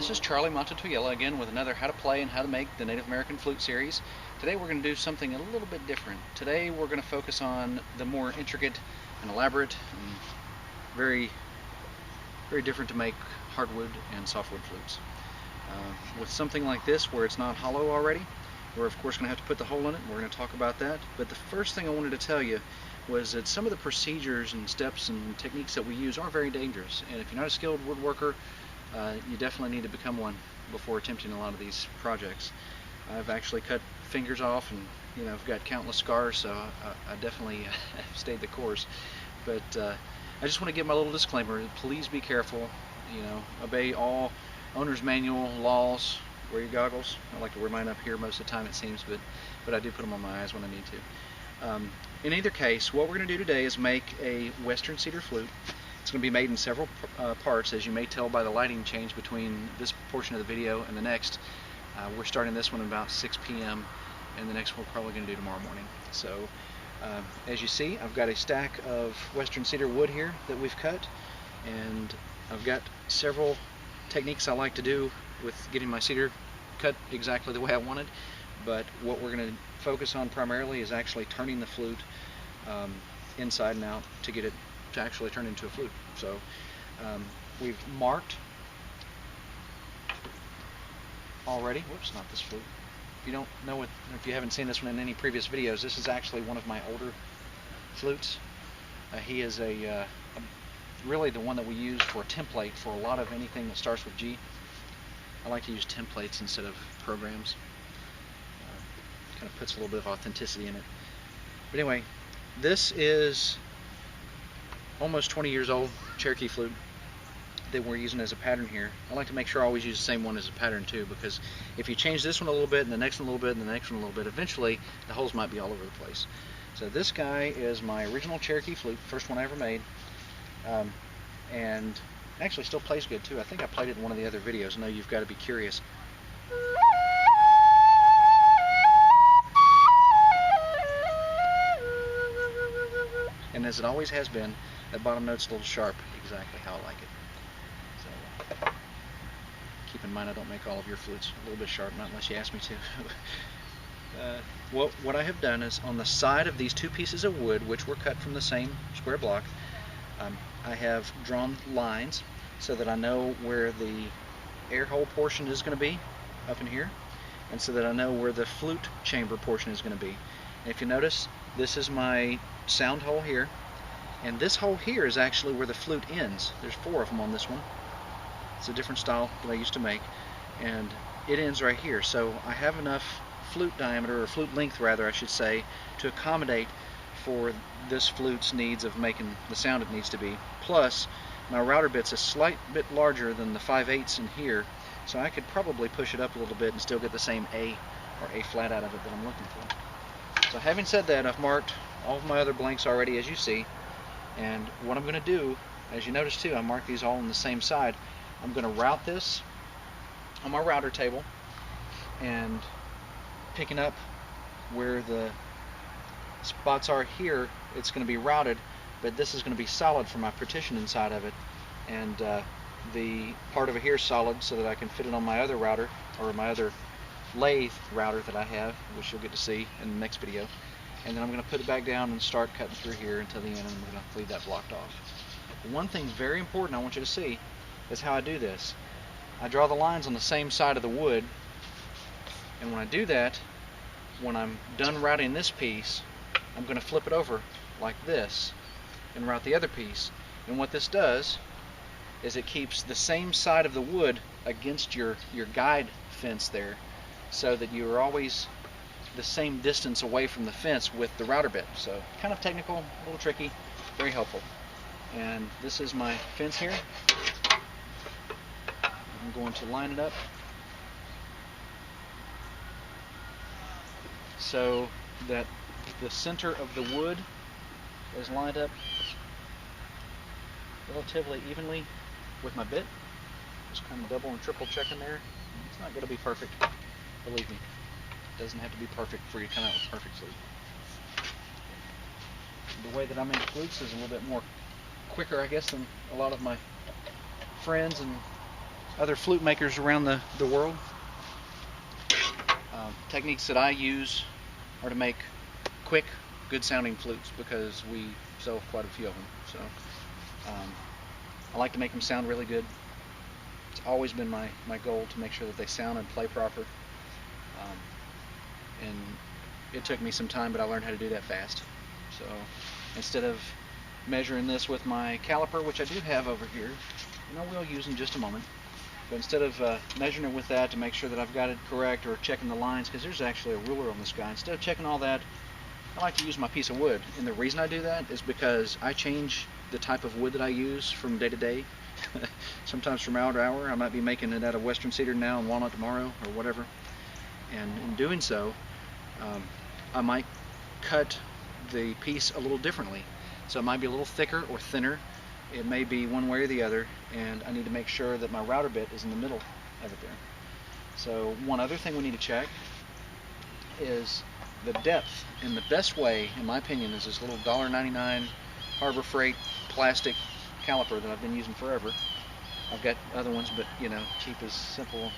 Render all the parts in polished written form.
this is Charlie Mato-Toyela again with another How to Play and How to Make the Native American Flute series. Today we're going to do something a little bit different. Today we're going to focus on the more intricate and elaborate and very different to make hardwood and softwood flutes. With something like this where it's not hollow already, we're of course going to have to put the hole in it. We're going to talk about that. But the first thing I wanted to tell you was that some of the procedures and steps and techniques that we use are very dangerous. And if you're not a skilled woodworker, you definitely need to become one before attempting a lot of these projects. I've actually cut fingers off and I've got countless scars, so I definitely have stayed the course. But I just want to give my little disclaimer. Please be careful. Obey all owner's manual laws. Wear your goggles. I like to wear mine up here most of the time, it seems, but I do put them on my eyes when I need to. In either case, what we're going to do today is make a western cedar flute. It's going to be made in several parts, as you may tell by the lighting change between this portion of the video and the next. We're starting this one at about 6 p.m. and the next one we're probably going to do tomorrow morning. So as you see, I've got a stack of western cedar wood here that we've cut, and I've got several techniques I like to do with getting my cedar cut exactly the way I wanted, but what we're going to focus on primarily is actually turning the flute inside and out to get it to actually turn into a flute. So we've marked already. Whoops, not this flute. If you don't know it, if you haven't seen this one in any previous videos, this is actually one of my older flutes. He is really the one that we use for a template for a lot of anything that starts with G. I like to use templates instead of programs. Kind of puts a little bit of authenticity in it. But anyway, this is almost 20 years old Cherokee flute that we're using as a pattern here. I like to make sure I always use the same one as a pattern too, because if you change this one a little bit and the next one a little bit and the next one a little bit, eventually the holes might be all over the place. So this guy is my original Cherokee flute, first one I ever made, and actually still plays good too. I think I played it in one of the other videos. I know you've got to be curious. And as it always has been, that bottom note's a little sharp, exactly how I like it. So keep in mind I don't make all of your flutes a little bit sharp, not unless you ask me to. What I have done is on the side of these two pieces of wood, which were cut from the same square block, I have drawn lines so that I know where the air hole portion is going to be up in here, and so that I know where the flute chamber portion is going to be. And if you notice, this is my sound hole here, and this hole here is actually where the flute ends. There's 4 of them on this one. It's a different style that I used to make, and it ends right here. So I have enough flute diameter, or flute length rather I should say, to accommodate for this flute's needs of making the sound it needs to be. Plus my router bit's a slight bit larger than the 5/8 in here, so I could probably push it up a little bit and still get the same A or A flat out of it that I'm looking for. So having said that, I've marked all of my other blanks already, as you see, and what I'm going to do, as you notice too, I marked these all on the same side. I'm going to route this on my router table, and picking up where the spots are here, it's going to be routed, but this is going to be solid for my partition inside of it, and the part over here is solid so that I can fit it on my other router, or my other lathe router that I have, which you'll get to see in the next video. And then I'm going to put it back down and start cutting through here until the end, and I'm going to leave that blocked off. One thing very important I want you to see is how I do this. I draw the lines on the same side of the wood, and when I do that, when I'm done routing this piece, I'm going to flip it over like this and route the other piece. And what this does is it keeps the same side of the wood against your guide fence there, so that you're always the same distance away from the fence with the router bit. So kind of technical, a little tricky, very helpful. And this is my fence here. I'm going to line it up so that the center of the wood is lined up relatively evenly with my bit. Just kind of double and triple checking there. It's not going to be perfect, believe me. It doesn't have to be perfect for you to come out with perfect flute. The way that I make flutes is a little bit more quicker, I guess, than a lot of my friends and other flute makers around the world. Techniques that I use are to make quick, good sounding flutes because we sell quite a few of them. So I like to make them sound really good. It's always been my goal to make sure that they sound and play proper. And it took me some time, but I learned how to do that fast. So instead of measuring this with my caliper, which I do have over here, and I will use in just a moment, but instead of measuring it with that to make sure that I've got it correct, or checking the lines, because there's actually a ruler on this guy, instead of checking all that, I like to use my piece of wood. And the reason I do that is because I change the type of wood that I use from day to day. Sometimes from hour to hour. I might be making it out of western cedar now and walnut tomorrow, or whatever. And in doing so, I might cut the piece a little differently. So it might be a little thicker or thinner. It may be one way or the other, and I need to make sure that my router bit is in the middle of it there. So one other thing we need to check is the depth. And the best way, in my opinion, is this little $1.99 Harbor Freight plastic caliper that I've been using forever. I've got other ones, but you know, cheap is simple.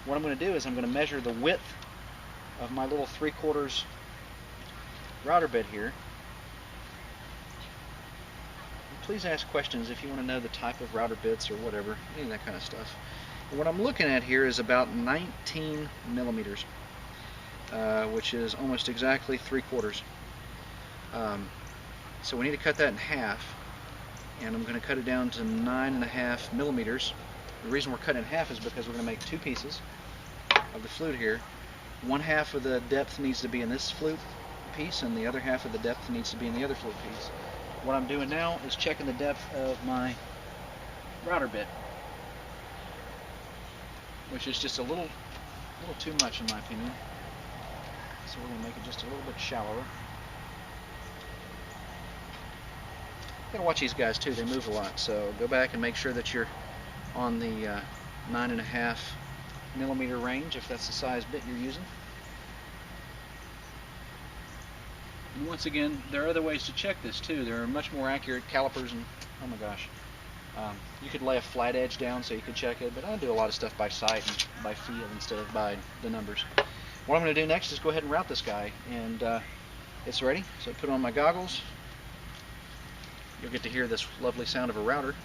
What I'm going to do is I'm going to measure the width of my little 3/4 router bit here. Please ask questions if you want to know the type of router bits or whatever, any of that kind of stuff. And what I'm looking at here is about 19 millimeters, which is almost exactly 3/4. So we need to cut that in half, and I'm going to cut it down to 9.5 millimeters. The reason we're cutting in half is because we're going to make two pieces of the flute here. One half of the depth needs to be in this flute piece, and the other half of the depth needs to be in the other flute piece. What I'm doing now is checking the depth of my router bit, which is just a little too much in my opinion. So we're going to make it just a little bit shallower. You gotta watch these guys too, they move a lot, so go back and make sure that you're on the 9.5 millimeter range if that's the size bit you're using. And once again, there are other ways to check this too. There are much more accurate calipers, and oh my gosh, you could lay a flat edge down so you could check it, but I do a lot of stuff by sight and by feel instead of by the numbers. What I'm going to do next is go ahead and route this guy, and it's ready. So I put on my goggles. You'll get to hear this lovely sound of a router.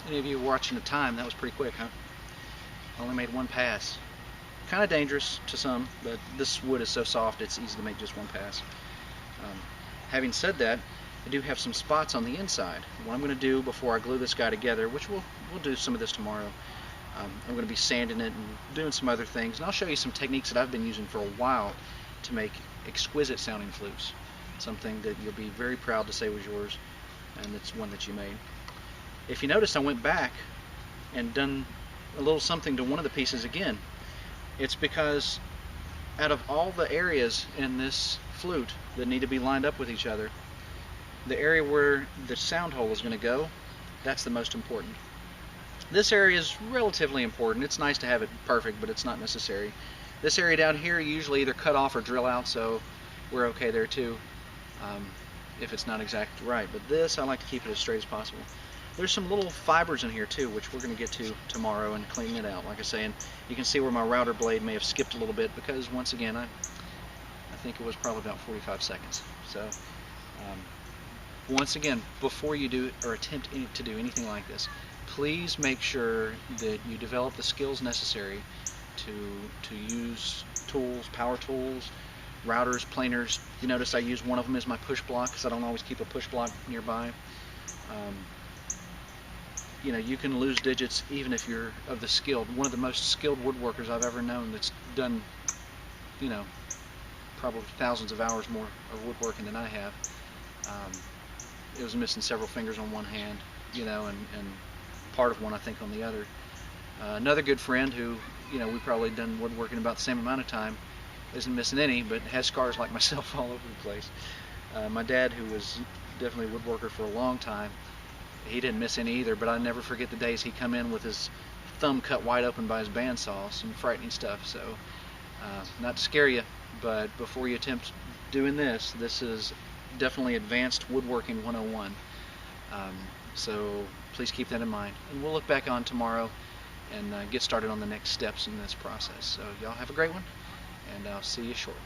Any of you watching the time, that was pretty quick, huh? I only made one pass. Kind of dangerous to some, but this wood is so soft it's easy to make just one pass. Having said that, I do have some spots on the inside. What I'm going to do before I glue this guy together, which we'll do some of this tomorrow, I'm going to be sanding it and doing some other things, and I'll show you some techniques that I've been using for a while to make exquisite sounding flutes. Something that you'll be very proud to say was yours, and it's one that you made. If you notice, I went back and done a little something to one of the pieces again. It's because out of all the areas in this flute that need to be lined up with each other, the area where the sound hole is going to go, that's the most important. This area is relatively important. It's nice to have it perfect, but it's not necessary. This area down here you usually either cut off or drill out, so we're okay there too, if it's not exactly right. But this, I like to keep it as straight as possible. There's some little fibers in here too, which we're going to get to tomorrow and clean it out, like I say. And you can see where my router blade may have skipped a little bit because, once again, I think it was probably about 45 seconds. So once again, before you do or attempt to do anything like this, please make sure that you develop the skills necessary to use tools, power tools, routers, planers. You notice I use one of them as my push block because I don't always keep a push block nearby. You know, you can lose digits even if you're of the skilled. One of the most skilled woodworkers I've ever known that's done, you know, probably thousands of hours more of woodworking than I have. It was missing several fingers on one hand, you know, and part of one I think on the other. Another good friend who, you know, we probably done woodworking about the same amount of time, isn't missing any, but has scars like myself all over the place. My dad, who was definitely a woodworker for a long time, he didn't miss any either, but I never forget the days he come in with his thumb cut wide open by his bandsaw. Some frightening stuff. So not to scare you, but before you attempt doing this, this is definitely advanced woodworking 101. So please keep that in mind, and we'll look back on tomorrow and get started on the next steps in this process. So y'all have a great one, and I'll see you shortly.